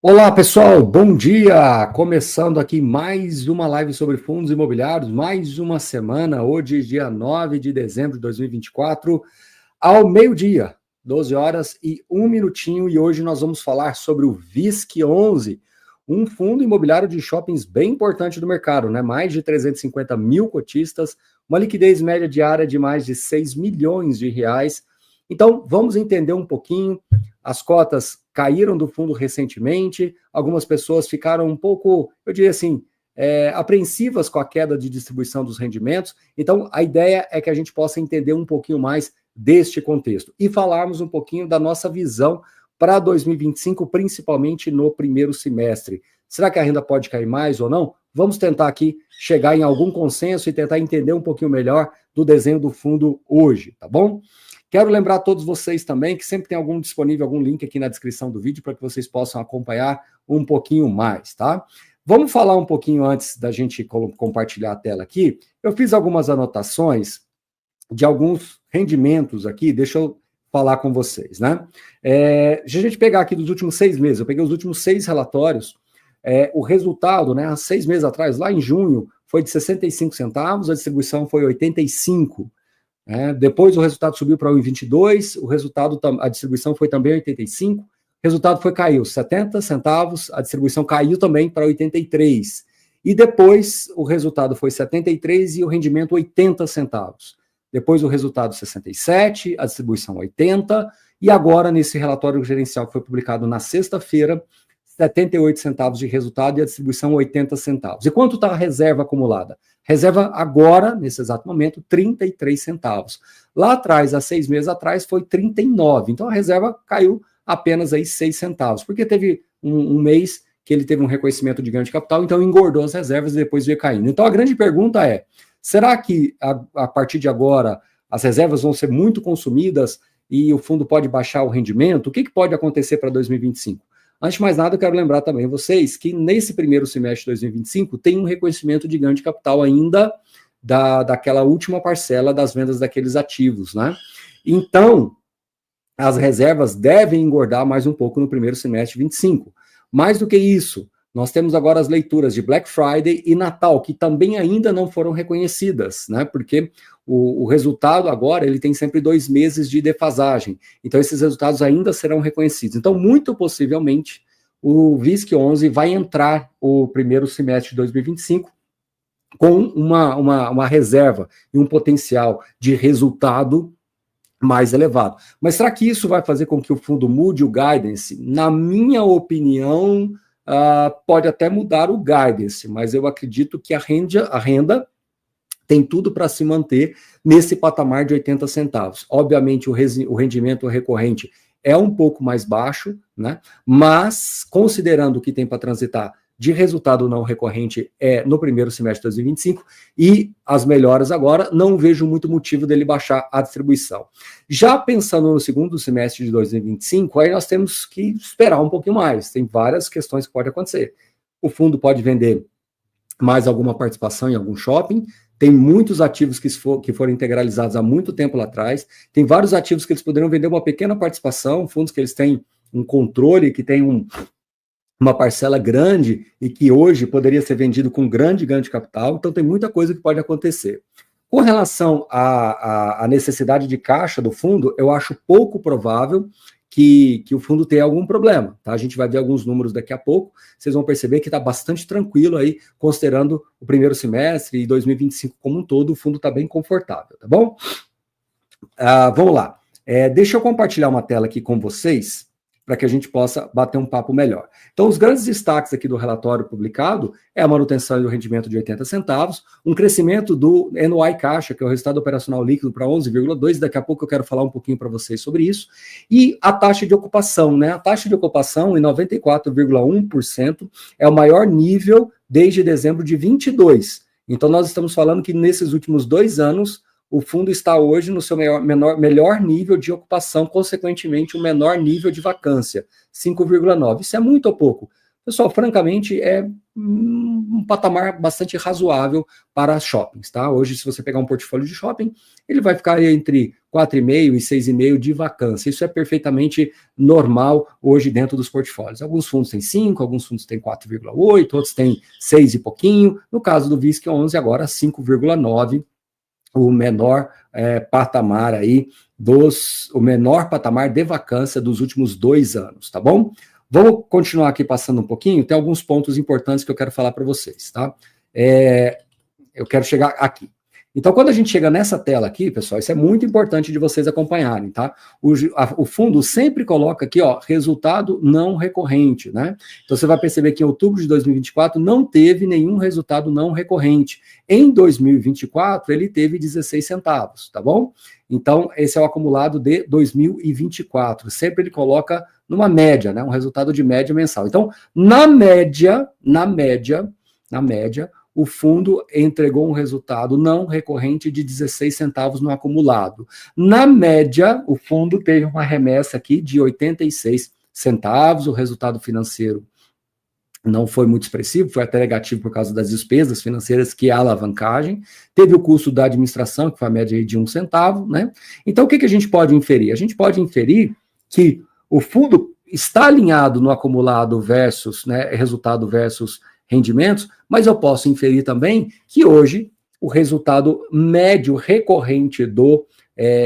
Olá, pessoal, bom dia! Começando aqui mais uma live sobre fundos imobiliários, mais uma semana, hoje, dia 9 de dezembro de 2024, ao meio-dia, 12 horas e 1 minutinho, e hoje nós vamos falar sobre o VISC11, um fundo imobiliário de shoppings bem importante do mercado, né? Mais de 350 mil cotistas, uma liquidez média diária de mais de 6 milhões de reais. Então, vamos entender um pouquinho. As cotas caíram do fundo recentemente, algumas pessoas ficaram um pouco, eu diria assim, apreensivas com a queda de distribuição dos rendimentos. Então, a ideia é que a gente possa entender um pouquinho mais deste contexto e falarmos um pouquinho da nossa visão para 2025, principalmente no primeiro semestre. Será que a renda pode cair mais ou não? Vamos tentar aqui chegar em algum consenso e tentar entender um pouquinho melhor do desenho do fundo hoje, tá bom? Quero lembrar a todos vocês também que sempre tem algum link aqui na descrição do vídeo para que vocês possam acompanhar um pouquinho mais, tá? Vamos falar um pouquinho antes da gente compartilhar a tela aqui. Eu fiz algumas anotações de alguns rendimentos aqui, deixa eu falar com vocês, né? Se a gente pegar aqui dos últimos 6 meses, eu peguei os últimos 6 relatórios, o resultado, né, há 6 meses atrás, lá em junho, foi de 65 centavos, a distribuição foi 85. Depois o resultado subiu para 1,22, a distribuição foi também 85, o resultado caiu 70 centavos, a distribuição caiu também para 83. E depois o resultado foi 73 e o rendimento 80 centavos. Depois o resultado 67, a distribuição 80, e agora nesse relatório gerencial que foi publicado na sexta-feira, 78 centavos de resultado e a distribuição 80 centavos. E quanto está a reserva acumulada? Reserva agora, nesse exato momento, 33 centavos. Lá atrás, há 6 meses atrás, foi 39. Então a reserva caiu apenas aí 6 centavos, porque teve um mês que ele teve um reconhecimento de ganho de capital, então engordou as reservas e depois veio caindo. Então a grande pergunta é, será que a partir de agora as reservas vão ser muito consumidas e o fundo pode baixar o rendimento? O que pode acontecer para 2025? Antes de mais nada, eu quero lembrar também vocês que nesse primeiro semestre de 2025 tem um reconhecimento de ganho de capital ainda daquela última parcela das vendas daqueles ativos, né? Então, as reservas devem engordar mais um pouco no primeiro semestre de 2025. Mais do que isso, nós temos agora as leituras de Black Friday e Natal, que também ainda não foram reconhecidas, né? Porque o resultado agora, ele tem sempre 2 meses de defasagem. Então, esses resultados ainda serão reconhecidos. Então, muito possivelmente, o VISC11 vai entrar o primeiro semestre de 2025 com uma reserva e um potencial de resultado mais elevado. Mas será que isso vai fazer com que o fundo mude o guidance? Na minha opinião, pode até mudar o guidance, mas eu acredito que a renda tem tudo para se manter nesse patamar de 80 centavos. Obviamente, o rendimento recorrente é um pouco mais baixo, né? Mas, considerando o que tem para transitar de resultado não recorrente no primeiro semestre de 2025, e as melhoras agora, não vejo muito motivo dele baixar a distribuição. Já pensando no segundo semestre de 2025, aí nós temos que esperar um pouquinho mais. Tem várias questões que podem acontecer. O fundo pode vender mais alguma participação em algum shopping, tem muitos ativos que foram integralizados há muito tempo lá atrás, tem vários ativos que eles poderiam vender uma pequena participação, fundos que eles têm um controle, que tem uma parcela grande e que hoje poderia ser vendido com grande ganho de capital, então tem muita coisa que pode acontecer. Com relação à necessidade de caixa do fundo, eu acho pouco provável que o fundo tenha algum problema, tá? A gente vai ver alguns números daqui a pouco, vocês vão perceber que está bastante tranquilo aí, considerando o primeiro semestre e 2025 como um todo, o fundo está bem confortável, tá bom? Vamos lá. Deixa eu compartilhar uma tela aqui com vocês, para que a gente possa bater um papo melhor. Então, os grandes destaques aqui do relatório publicado é a manutenção do rendimento de 80 centavos, um crescimento do NOI caixa, que é o resultado operacional líquido, para 11,2, daqui a pouco eu quero falar um pouquinho para vocês sobre isso, e a taxa de ocupação, né? A taxa de ocupação em 94,1% é o maior nível desde dezembro de 22. Então, nós estamos falando que nesses últimos 2 anos, o fundo está hoje no seu melhor nível de ocupação, consequentemente, o menor nível de vacância, 5,9. Isso é muito ou pouco? Pessoal, francamente, é um patamar bastante razoável para shoppings, tá? Hoje, se você pegar um portfólio de shopping, ele vai ficar entre 4,5 e 6,5 de vacância. Isso é perfeitamente normal hoje dentro dos portfólios. Alguns fundos têm 5, alguns fundos têm 4,8, outros têm 6 e pouquinho. No caso do VISC11, agora 5,9, o menor patamar aí o menor patamar de vacância dos últimos 2 anos, tá bom? Vamos continuar aqui passando um pouquinho, tem alguns pontos importantes que eu quero falar para vocês, tá? Eu quero chegar aqui. Então, quando a gente chega nessa tela aqui, pessoal, isso é muito importante de vocês acompanharem, tá? O fundo sempre coloca aqui, ó, resultado não recorrente, né? Então, você vai perceber que em outubro de 2024 não teve nenhum resultado não recorrente. Em 2024, ele teve 16 centavos, tá bom? Então, esse é o acumulado de 2024. Sempre ele coloca numa média, né? Um resultado de média mensal. Então, na média, o fundo entregou um resultado não recorrente de 16 centavos no acumulado. Na média, o fundo teve uma remessa aqui de 86 centavos, o resultado financeiro não foi muito expressivo, foi até negativo por causa das despesas financeiras, que é a alavancagem. Teve o custo da administração, que foi a média de 1 centavo, né? Então, o que a gente pode inferir? A gente pode inferir que o fundo está alinhado no acumulado versus, né, resultado versus rendimentos, mas eu posso inferir também que hoje o resultado médio recorrente do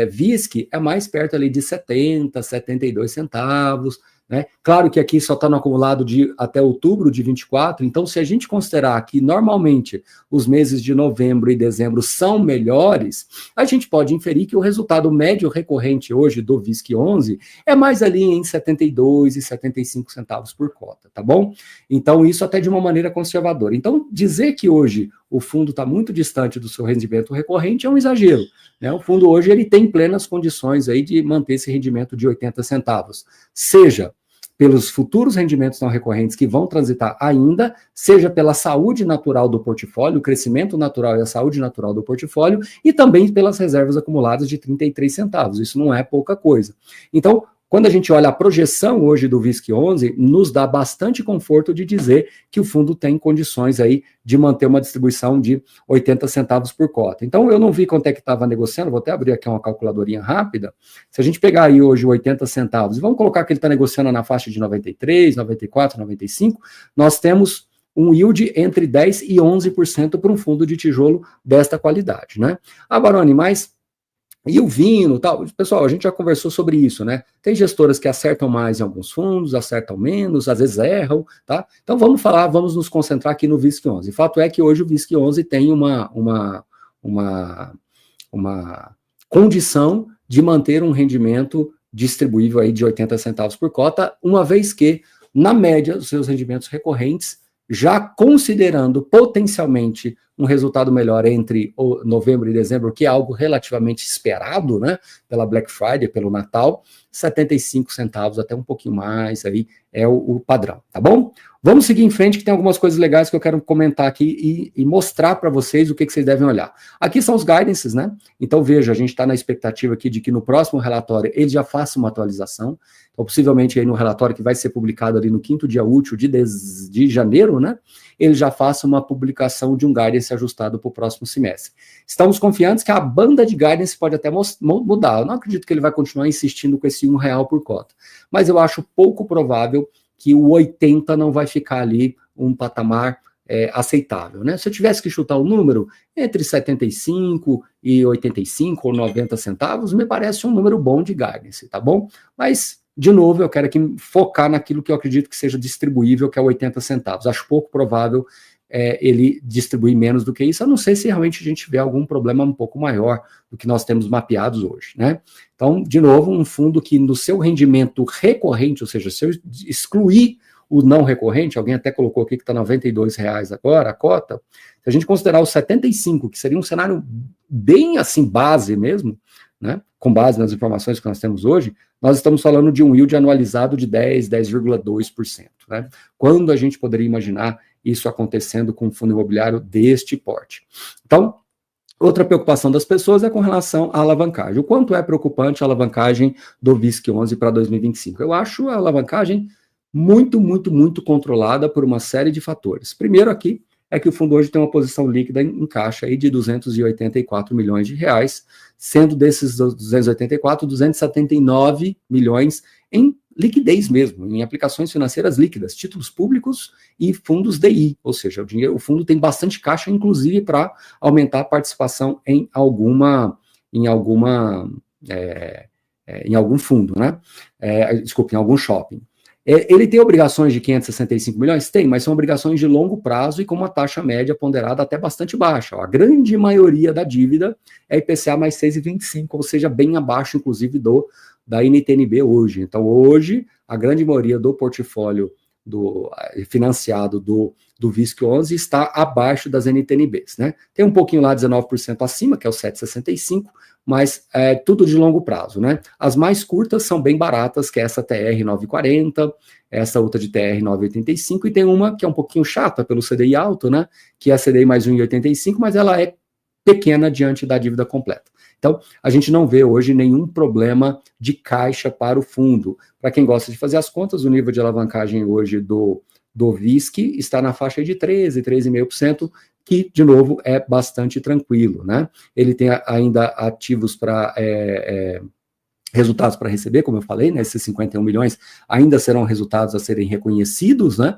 VISC é mais perto ali de 70, 72 centavos, né? Claro que aqui só está no acumulado de até outubro de 24, então se a gente considerar que normalmente os meses de novembro e dezembro são melhores, a gente pode inferir que o resultado médio recorrente hoje do VISC11 é mais ali em 72 e 75 centavos por cota, tá bom? Então isso até de uma maneira conservadora. Então dizer que hoje o fundo está muito distante do seu rendimento recorrente é um exagero, né? O fundo hoje ele tem plenas condições aí de manter esse rendimento de 80 centavos, seja pelos futuros rendimentos não recorrentes que vão transitar ainda, seja pela saúde natural do portfólio, o crescimento natural e a saúde natural do portfólio, e também pelas reservas acumuladas de 33 centavos. Isso não é pouca coisa. Então, quando a gente olha a projeção hoje do VISC11, nos dá bastante conforto de dizer que o fundo tem condições aí de manter uma distribuição de 80 centavos por cota. Então, eu não vi quanto é que estava negociando, vou até abrir aqui uma calculadorinha rápida. Se a gente pegar aí hoje 80 centavos, e vamos colocar que ele está negociando na faixa de 93, 94, 95, nós temos um yield entre 10% e 11% para um fundo de tijolo desta qualidade, né? Agora, animais... E o Vino, tal, pessoal, a gente já conversou sobre isso, né? Tem gestoras que acertam mais em alguns fundos, acertam menos, às vezes erram, tá? Então vamos nos concentrar aqui no VISC11. O fato é que hoje o VISC11 tem uma condição de manter um rendimento distribuível aí de 80 centavos por cota, uma vez que, na média, os seus rendimentos recorrentes, já considerando potencialmente um resultado melhor entre novembro e dezembro, que é algo relativamente esperado, né, pela Black Friday, pelo Natal, 75 centavos, até um pouquinho mais, aí é o padrão, tá bom? Vamos seguir em frente, que tem algumas coisas legais que eu quero comentar aqui e mostrar para vocês o que vocês devem olhar. Aqui são os guidances, né? Então, veja, a gente está na expectativa aqui de que no próximo relatório ele já faça uma atualização, então, possivelmente aí no relatório que vai ser publicado ali no 5º dia útil de janeiro, né? Ele já faça uma publicação de um guidance ajustado para o próximo semestre. Estamos confiantes que a banda de guidance pode até mudar. Eu não acredito que ele vai continuar insistindo com esse R$1 por cota, mas eu acho pouco provável que o 80 não vai ficar ali um patamar aceitável, né? Se eu tivesse que chutar o número, entre 75 e 85 ou 90 centavos, me parece um número bom de guidance, tá bom? Mas, de novo, eu quero aqui focar naquilo que eu acredito que seja distribuível, que é 80 centavos. Acho pouco provável ele distribuir menos do que isso, a não ser se realmente a gente tiver algum problema um pouco maior do que nós temos mapeados hoje, né? Então, de novo, um fundo que no seu rendimento recorrente, ou seja, se eu excluir o não recorrente, alguém até colocou aqui que está R$ 92 agora, a cota, se a gente considerar os 75, que seria um cenário bem assim, base mesmo, né, com base nas informações que nós temos hoje, nós estamos falando de um yield anualizado de 10,2%. Né? Quando a gente poderia imaginar isso acontecendo com um fundo imobiliário deste porte? Então, outra preocupação das pessoas é com relação à alavancagem. O quanto é preocupante a alavancagem do VISC11 para 2025? Eu acho a alavancagem muito controlada por uma série de fatores. Primeiro aqui é que o fundo hoje tem uma posição líquida em caixa aí de 284 milhões de reais, sendo desses 284, 279 milhões em liquidez mesmo, em aplicações financeiras líquidas, títulos públicos e fundos DI, ou seja, o fundo tem bastante caixa, inclusive para aumentar a participação em algum fundo, né? Desculpe, em algum shopping. Ele tem obrigações de 565 milhões? Tem, mas são obrigações de longo prazo e com uma taxa média ponderada até bastante baixa. A grande maioria da dívida é IPCA mais 6,25, ou seja, bem abaixo, inclusive, da NTNB hoje. Então, hoje, a grande maioria do portfólio financiado do VISC11 está abaixo das NTNBs, né? Tem um pouquinho lá, 19% acima, que é o 7,65%, mas é tudo de longo prazo, né? As mais curtas são bem baratas, que é essa TR 940, essa outra de TR 985, e tem uma que é um pouquinho chata pelo CDI alto, né? Que é a CDI mais 1,85, mas ela é pequena diante da dívida completa. Então, a gente não vê hoje nenhum problema de caixa para o fundo. Para quem gosta de fazer as contas, o nível de alavancagem hoje do VISC está na faixa de 13%, 13,5%, que, de novo, é bastante tranquilo, né? Ele tem ainda ativos para resultados para receber, como eu falei, né? Esses 51 milhões ainda serão resultados a serem reconhecidos, né?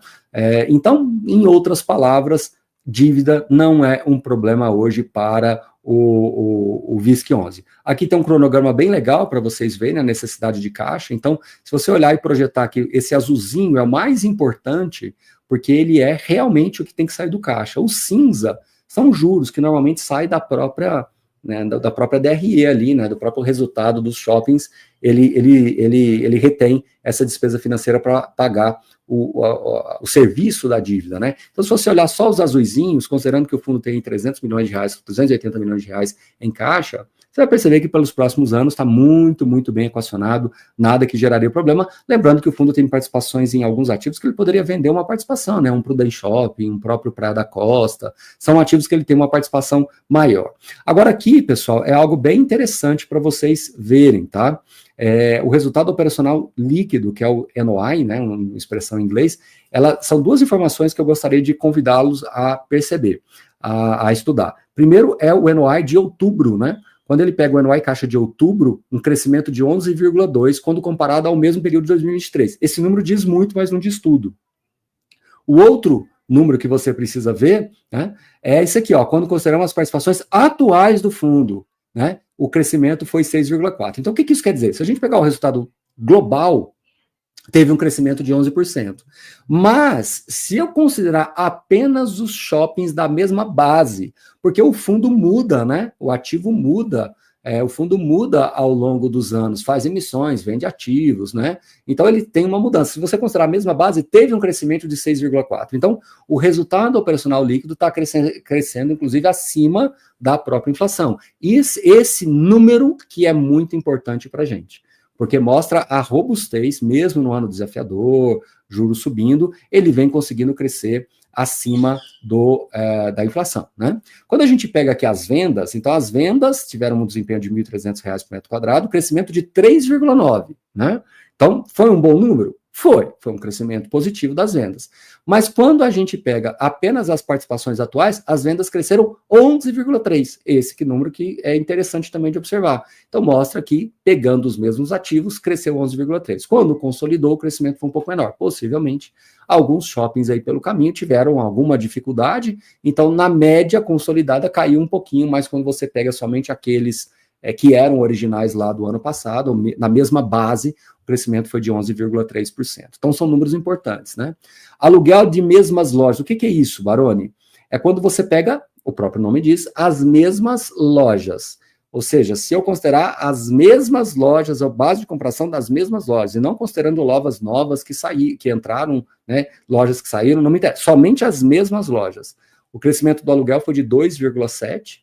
Então, em outras palavras, dívida não é um problema hoje para o VISC11. Aqui tem um cronograma bem legal para vocês verem a necessidade de caixa. Então, se você olhar e projetar que esse azulzinho é o mais importante, porque ele é realmente o que tem que sair do caixa. O cinza são juros que normalmente saem da própria, né, da própria DRE ali, né, do próprio resultado dos shoppings. Ele retém essa despesa financeira para pagar o serviço da dívida, né? Então, se você olhar só os azuizinhos, considerando que o fundo tem 300 milhões de reais, 280 milhões de reais em caixa, você vai perceber que pelos próximos anos está muito bem equacionado, nada que geraria problema. Lembrando que o fundo tem participações em alguns ativos que ele poderia vender uma participação, né? Um Prudent Shopping, um próprio Praia da Costa, são ativos que ele tem uma participação maior. Agora aqui, pessoal, é algo bem interessante para vocês verem, tá? O resultado operacional líquido, que é o NOI, né, uma expressão em inglês, são duas informações que eu gostaria de convidá-los a perceber, a estudar. Primeiro é o NOI de outubro, né? Quando ele pega o NOI caixa de outubro, um crescimento de 11,2%, quando comparado ao mesmo período de 2023. Esse número diz muito, mas não diz tudo. O outro número que você precisa ver, né, é esse aqui, ó, quando consideramos as participações atuais do fundo, né, o crescimento foi 6,4%. Então, o que isso quer dizer? Se a gente pegar o resultado global, teve um crescimento de 11%. Mas, se eu considerar apenas os shoppings da mesma base, porque o fundo muda, né? O ativo muda, o fundo muda ao longo dos anos, faz emissões, vende ativos, né? Então, ele tem uma mudança. Se você considerar a mesma base, teve um crescimento de 6,4%. Então, o resultado operacional líquido está crescendo, inclusive, acima da própria inflação. Esse número que é muito importante para a gente, porque mostra a robustez, mesmo no ano desafiador, juros subindo, ele vem conseguindo crescer acima da inflação, né? Quando a gente pega aqui as vendas, então as vendas tiveram um desempenho de R$ 1.300 por metro quadrado, crescimento de 3,9%, né? Então, foi um bom número? Foi um crescimento positivo das vendas. Mas quando a gente pega apenas as participações atuais, as vendas cresceram 11,3%. Esse número que é interessante também de observar. Então mostra que, pegando os mesmos ativos, cresceu 11,3%. Quando consolidou, o crescimento foi um pouco menor. Possivelmente, alguns shoppings aí pelo caminho tiveram alguma dificuldade, então na média consolidada caiu um pouquinho, mas quando você pega somente aqueles que eram originais lá do ano passado, na mesma base, o crescimento foi de 11,3%. Então, são números importantes, né? Aluguel de mesmas lojas. O que é isso, Baroni? É quando você pega, o próprio nome diz, as mesmas lojas. Ou seja, se eu considerar as mesmas lojas, a base de comparação das mesmas lojas, e não considerando lojas novas que entraram, né, lojas que saíram, não me interessa, somente as mesmas lojas. O crescimento do aluguel foi de 2,7%,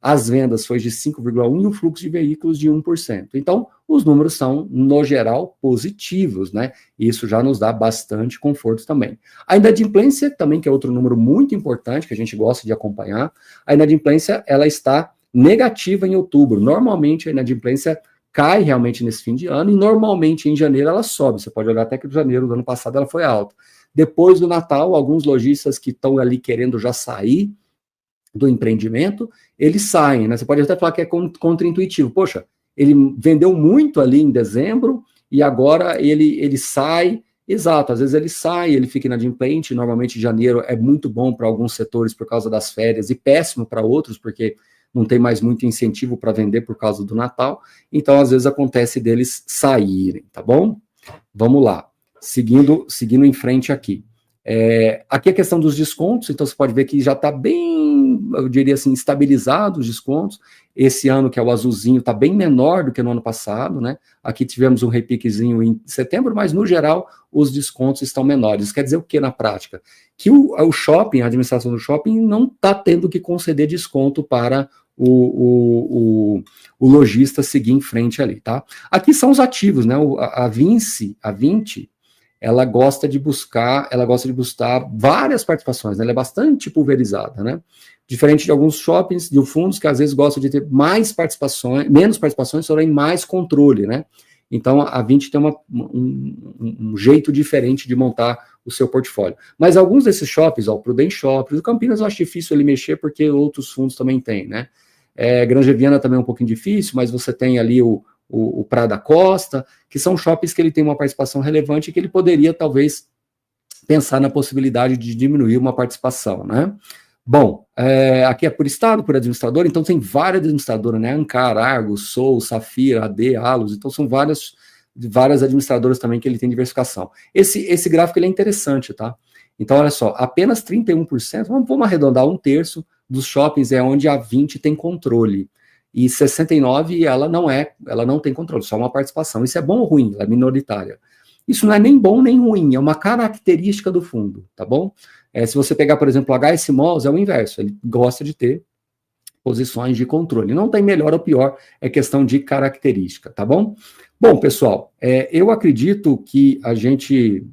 as vendas foi de 5,1% e o fluxo de veículos de 1%. Então, os números são, no geral, positivos, né? Isso já nos dá bastante conforto também. A inadimplência também, que é outro número muito importante, que a gente gosta de acompanhar, a inadimplência, ela está negativa em outubro. Normalmente, a inadimplência cai realmente nesse fim de ano, e normalmente em janeiro ela sobe. Você pode olhar até que em janeiro do ano passado ela foi alta. Depois do Natal, alguns lojistas que estão ali querendo já sair do empreendimento, eles saem, né? Você pode até falar que é contraintuitivo. Poxa, ele vendeu muito ali em dezembro e agora ele sai. Exato, às vezes ele sai, ele fica inadimplente. Normalmente janeiro é muito bom para alguns setores por causa das férias e péssimo para outros, porque não tem mais muito incentivo para vender por causa do Natal. Então, às vezes acontece deles saírem, tá bom? Vamos lá, seguindo em frente aqui. Aqui a questão dos descontos, então você pode ver que já está bem, eu diria assim, estabilizado os descontos. Esse ano, que é o azulzinho, está bem menor do que no ano passado, né? Aqui tivemos um repiquezinho em setembro, mas no geral os descontos estão menores. Isso quer dizer o que na prática? Que o shopping, a administração do shopping, não está tendo que conceder desconto para o lojista seguir em frente ali, tá? Aqui são os ativos, né? A 20, ela gosta de buscar várias participações, né? Ela é bastante pulverizada, né? Diferente de alguns shoppings, de fundos que às vezes gostam de ter mais participações, menos participações, porém mais controle, né? Então a 20 tem um jeito diferente de montar o seu portfólio. Mas alguns desses shoppings, o Prudente Shopping, o Campinas eu acho difícil ele mexer porque outros fundos também têm, né? Granja Viana também é um pouquinho difícil, mas você tem ali o Praia da Costa, que são shoppings que ele tem uma participação relevante e que ele poderia, talvez, pensar na possibilidade de diminuir uma participação, né? Bom, aqui é por estado, por administrador, então tem várias administradoras, né? Ancar, Argos, Sol, Safira, AD, Alus, então são várias administradoras também que ele tem diversificação. Esse gráfico ele é interessante, tá? Então, olha só, apenas 31%, vamos arredondar, 1/3 dos shoppings é onde a 20 tem controle. E 69 ela não tem controle, só uma participação. Isso é bom ou ruim? Ela é minoritária. Isso não é nem bom nem ruim, é uma característica do fundo, tá bom? Se você pegar, por exemplo, o HS Malls, é o inverso, ele gosta de ter posições de controle. Não tem melhor ou pior, é questão de característica, tá bom? Bom, pessoal, eu acredito que a gente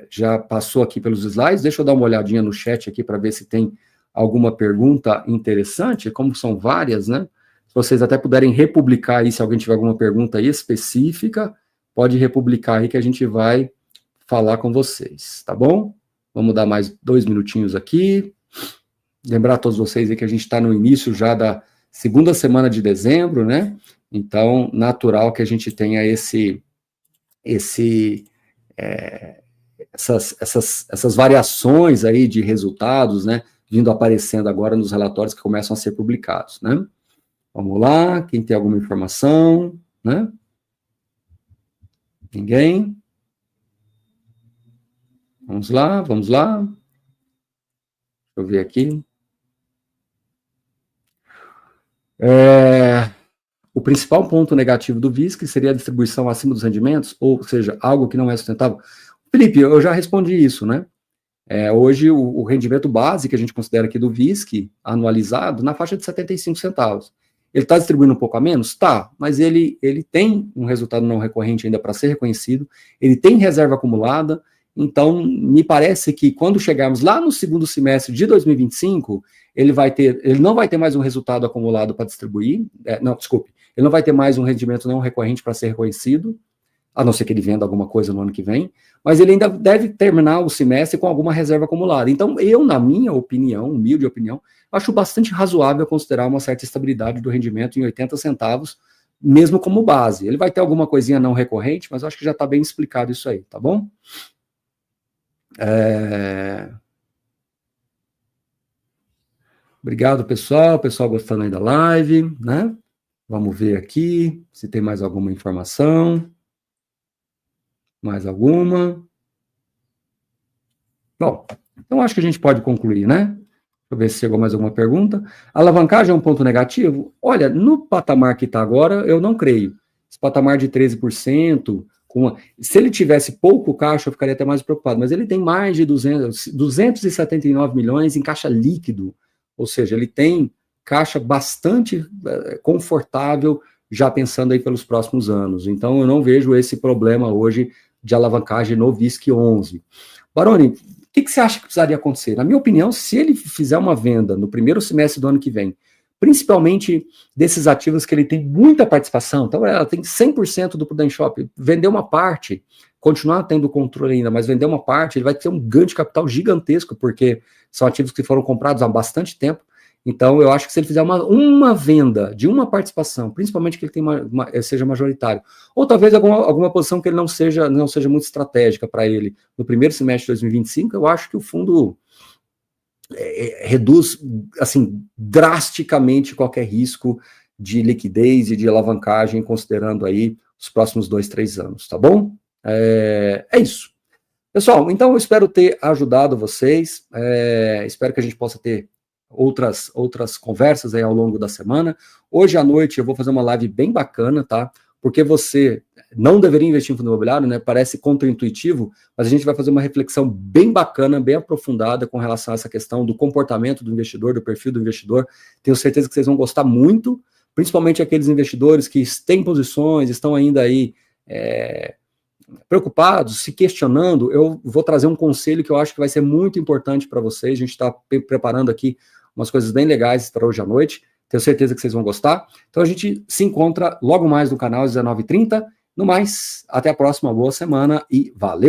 já passou aqui pelos slides. Deixa eu dar uma olhadinha no chat aqui para ver se tem alguma pergunta interessante, como são várias, né? Se vocês até puderem republicar aí, se alguém tiver alguma pergunta aí específica, pode republicar aí que a gente vai falar com vocês, tá bom? Vamos dar mais 2 minutinhos aqui. Lembrar a todos vocês aí que a gente está no início já da segunda semana de dezembro, né? Então, natural que a gente tenha essas variações aí de resultados, né? Vindo aparecendo agora nos relatórios que começam a ser publicados, né? Vamos lá, quem tem alguma informação, né? Ninguém? Vamos lá. Deixa eu ver aqui. O principal ponto negativo do VISC seria a distribuição acima dos rendimentos, ou seja, algo que não é sustentável. Felipe, eu já respondi isso, né? Hoje, o rendimento base que a gente considera aqui do VISC, anualizado, na faixa de 75 centavos. Ele está distribuindo um pouco a menos? Tá, mas ele tem um resultado não recorrente ainda para ser reconhecido, ele tem reserva acumulada, então me parece que quando chegarmos lá no segundo semestre de 2025, ele não vai ter mais um resultado acumulado para distribuir, ele não vai ter mais um rendimento não recorrente para ser reconhecido, a não ser que ele venda alguma coisa no ano que vem, mas ele ainda deve terminar o semestre com alguma reserva acumulada. Então, eu, na minha opinião, humilde opinião, acho bastante razoável considerar uma certa estabilidade do rendimento em 80 centavos, mesmo como base. Ele vai ter alguma coisinha não recorrente, mas acho que já está bem explicado isso aí, tá bom? Obrigado, pessoal gostando aí da live, né? Vamos ver aqui se tem mais alguma informação. Mais alguma? Bom, então acho que a gente pode concluir, né? Deixa eu ver se chegou mais alguma pergunta. A alavancagem é um ponto negativo? Olha, no patamar que está agora, eu não creio. Esse patamar de 13%, se ele tivesse pouco caixa, eu ficaria até mais preocupado, mas ele tem mais de 279 milhões em caixa líquido, ou seja, ele tem caixa bastante confortável, já pensando aí pelos próximos anos. Então, eu não vejo esse problema hoje de alavancagem no VISC 11. Baroni, o que você acha que precisaria acontecer? Na minha opinião, se ele fizer uma venda no primeiro semestre do ano que vem principalmente desses ativos que ele tem muita participação. Então, ela tem 100% do Prudent Shop, vender uma parte, continuar tendo controle ainda, mas vender uma parte, ele vai ter um ganho de capital gigantesco, porque são ativos que foram comprados há bastante tempo. Então, eu acho que se ele fizer uma venda de uma participação, principalmente que ele tem seja majoritário, ou talvez alguma posição que ele não seja muito estratégica para ele no primeiro semestre de 2025, eu acho que o fundo reduz, assim, drasticamente qualquer risco de liquidez e de alavancagem, considerando aí os próximos 2, 3 anos, tá bom? É isso. Pessoal, então eu espero ter ajudado vocês, espero que a gente possa ter outras conversas aí ao longo da semana. Hoje à noite eu vou fazer uma live bem bacana, tá? Porque você não deveria investir em fundo imobiliário, né? Parece contraintuitivo, mas a gente vai fazer uma reflexão bem bacana, bem aprofundada com relação a essa questão do comportamento do investidor, do perfil do investidor. Tenho certeza que vocês vão gostar muito, principalmente aqueles investidores que têm posições, estão ainda aí preocupados, se questionando. Eu vou trazer um conselho que eu acho que vai ser muito importante para vocês. A gente está preparando aqui umas coisas bem legais para hoje à noite. Tenho certeza que vocês vão gostar. Então a gente se encontra logo mais no canal às 19h30. No mais, até a próxima, boa semana e valeu!